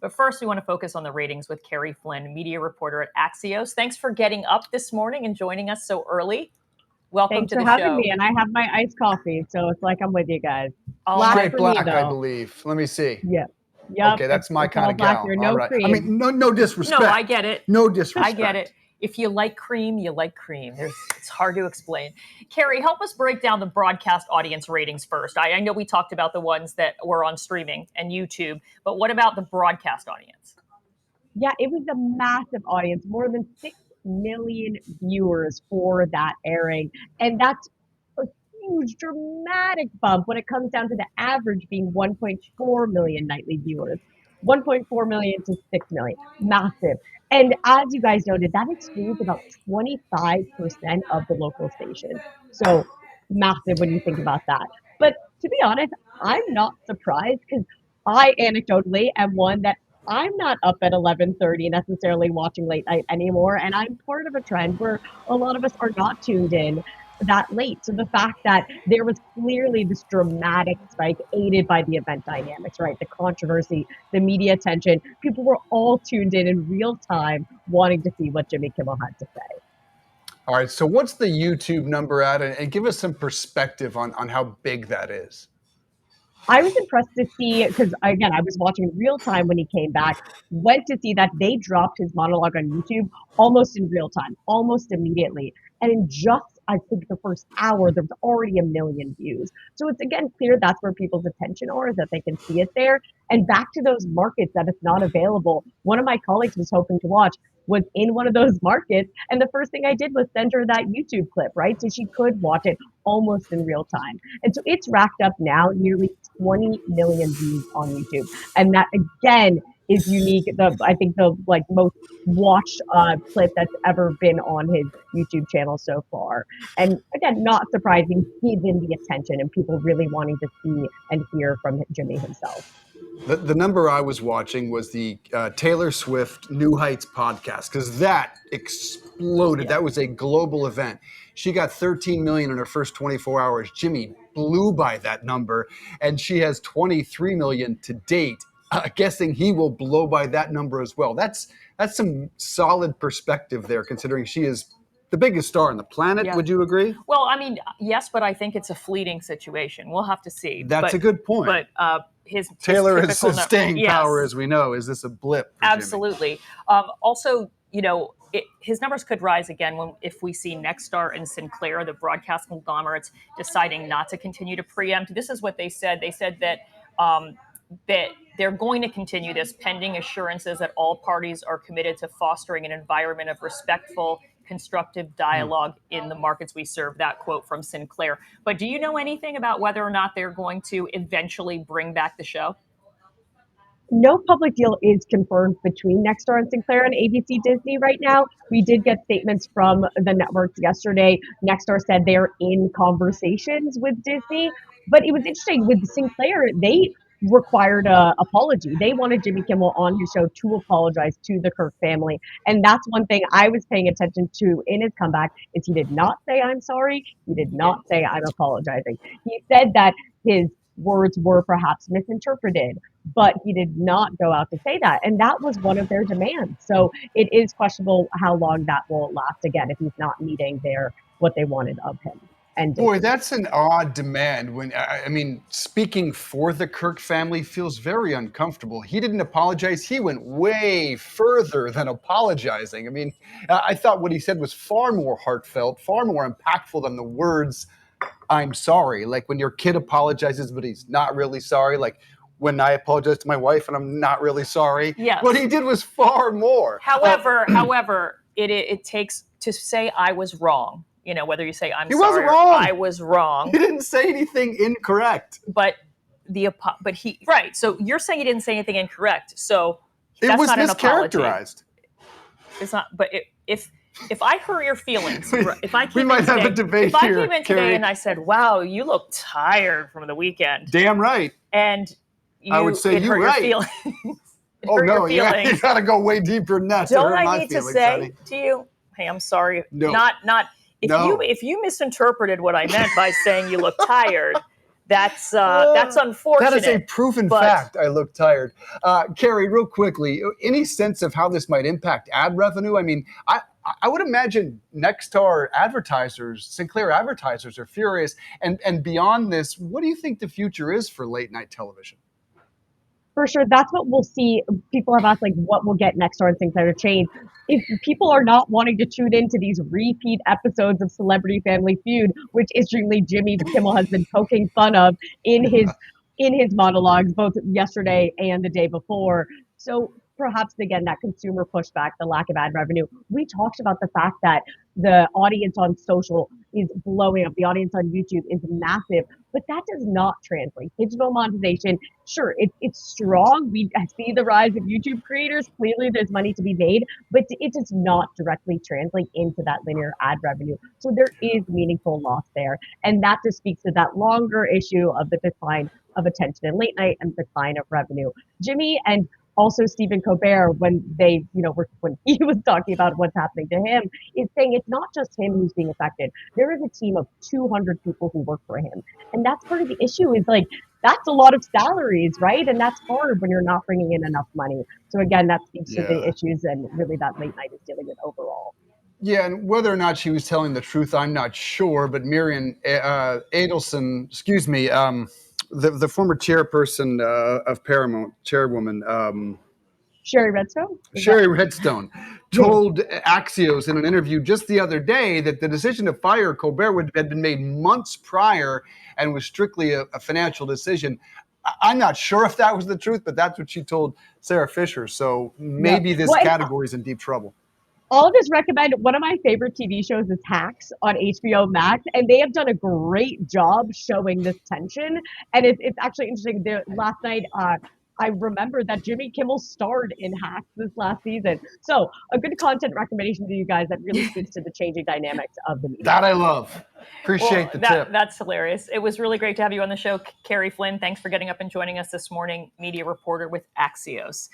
But first, we want to focus on the ratings with Kerry Flynn, media reporter at Axios. Thanks for getting up this morning and joining us so early. Welcome to the show. Thanks for having me, and I have my iced coffee, so it's like I'm with you guys. Straight black, I believe. Let me see. Yeah. Yep. Okay, that's my kind of black, gal. No all right. cream. I mean, no disrespect. No, I get it. No disrespect. I get it. If you like cream, you like cream. It's hard to explain. Kerry, help us break down the broadcast audience ratings first. I know we talked about the ones that were on streaming and YouTube, but what about the broadcast audience? Yeah, it was a massive audience, more than 6 million viewers for that airing. And that's a huge, dramatic bump when it comes down to the average being 1.4 million nightly viewers. 1.4 million to 6 million. Massive. And as you guys noted, that excludes about 25% of the local station. So massive when you think about that. But to be honest, I'm not surprised because I anecdotally am one that I'm not up at 11:30 necessarily watching late night anymore, and I'm part of a trend where a lot of us are not tuned in that late. So the fact that there was clearly this dramatic spike aided by the event dynamics, right? The controversy, the media attention, people were all tuned in real time wanting to see what Jimmy Kimmel had to say. All right, so what's the YouTube number at? And give us some perspective on how big that is. I was impressed to see, because again, I was watching in real time when he came back, went to see that they dropped his monologue on YouTube almost in real time, almost immediately. And in just, I think, the first hour, there was already 1 million views. So it's again clear that's where people's attention are, that they can see it there. And back to those markets that it's not available. One of my colleagues was hoping to watch was in one of those markets. And the first thing I did was send her that YouTube clip, right? So she could watch it almost in real time. And so it's racked up now nearly 20 million views on YouTube. And that again is unique. I think the most watched clip that's ever been on his YouTube channel so far. And again, not surprising given the attention and people really wanting to see and hear from Jimmy himself. The number I was watching was the Taylor Swift New Heights podcast, because that exploded. Yeah. That was a global event. She got 13 million in her first 24 hours. Jimmy blew by that number, and she has 23 million to date. Guessing he will blow by that number as well. That's some solid perspective there, considering she is the biggest star on the planet. Yeah. Would you agree? Well, I mean, yes, but I think it's a fleeting situation. We'll have to see. That's a good point. But his Taylor has staying power, as we know. Is this a blip? Absolutely. Also, his numbers could rise again if we see Nexstar and Sinclair, the broadcast conglomerates, deciding not to continue to preempt. This is what they said. They said that they're going to continue this pending assurances that all parties are committed to fostering an environment of respectful, constructive dialogue in the markets we serve. That quote from Sinclair. But do you know anything about whether or not they're going to eventually bring back the show? No public deal is confirmed between Nexstar and Sinclair and ABC Disney right now. We did get statements from the networks yesterday. Nexstar said they're in conversations with Disney. But it was interesting with Sinclair, they required an apology. They wanted Jimmy Kimmel on his show to apologize to the Kirk family. And that's one thing I was paying attention to in his comeback is he did not say, "I'm sorry." He did not say, "I'm apologizing." He said that his words were perhaps misinterpreted, but he did not go out to say that. And that was one of their demands. So it is questionable how long that will last again if he's not meeting what they wanted of him. And boy, that's an odd demand. When I mean, speaking for the Kirk family feels very uncomfortable. He didn't apologize. He went way further than apologizing. I mean, I thought what he said was far more heartfelt, far more impactful than the words, "I'm sorry." Like when your kid apologizes, but he's not really sorry. Like when I apologize to my wife and I'm not really sorry. Yes. What he did was far more. However, it takes to say I was wrong. Whether you say I'm sorry, wasn't wrong. I was wrong. He didn't say anything incorrect. But he right. So you're saying he didn't say anything incorrect. So it was mischaracterized. It's not. But if I hurt your feelings, if I we might have a debate if here. I came in today and I said, "Wow, you look tired from the weekend," damn right, and I would say you're right. Your oh no, you got to go way deeper than that. Don't I need to say to you, "Hey, I'm sorry"? No. Not. If you misinterpreted what I meant by saying you look tired, That's unfortunate. That is a proven fact. I look tired. Kerry, real quickly, any sense of how this might impact ad revenue? I mean, I would imagine Nexstar advertisers, Sinclair advertisers are furious. And beyond this, what do you think the future is for late night television? For sure, that's what we'll see. People have asked, like, what will get Nexstar and Sinclair to change. If people are not wanting to tune into these repeat episodes of Celebrity Family Feud, which interestingly Jimmy Kimmel has been poking fun of in his monologues, both yesterday and the day before. So perhaps again that consumer pushback, the lack of ad revenue. We talked about the fact that the audience on social is blowing up. The audience on YouTube is massive, but that does not translate. Digital monetization, sure, it's strong. We see the rise of YouTube creators. Clearly, there's money to be made, but it does not directly translate into that linear ad revenue. So there is meaningful loss there. And that just speaks to that longer issue of the decline of attention in late night and decline of revenue. Jimmy and also Stephen Colbert, when they, when he was talking about what's happening to him, is saying it's not just him who's being affected. There is a team of 200 people who work for him. And that's part of the issue is like, that's a lot of salaries, right? And that's hard when you're not bringing in enough money. So again, that speaks to the issues and really that late night is dealing with overall. Yeah, and whether or not she was telling the truth, I'm not sure. But Miriam Adelson, excuse me, the former chairperson of Paramount, chairwoman, Sherry Redstone? Sherry Redstone told Axios in an interview just the other day that the decision to fire Colbert had been made months prior and was strictly a financial decision. I'm not sure if that was the truth, but that's what she told Sarah Fisher. So maybe this category is in deep trouble. I'll just recommend one of my favorite TV shows is Hacks on HBO Max, and they have done a great job showing this tension. And it's actually interesting. Last night, I remember that Jimmy Kimmel starred in Hacks this last season. So a good content recommendation to you guys that really speaks to the changing dynamics of the media. That I love. Appreciate the tip. That's hilarious. It was really great to have you on the show, Kerry Flynn. Thanks for getting up and joining us this morning, media reporter with Axios.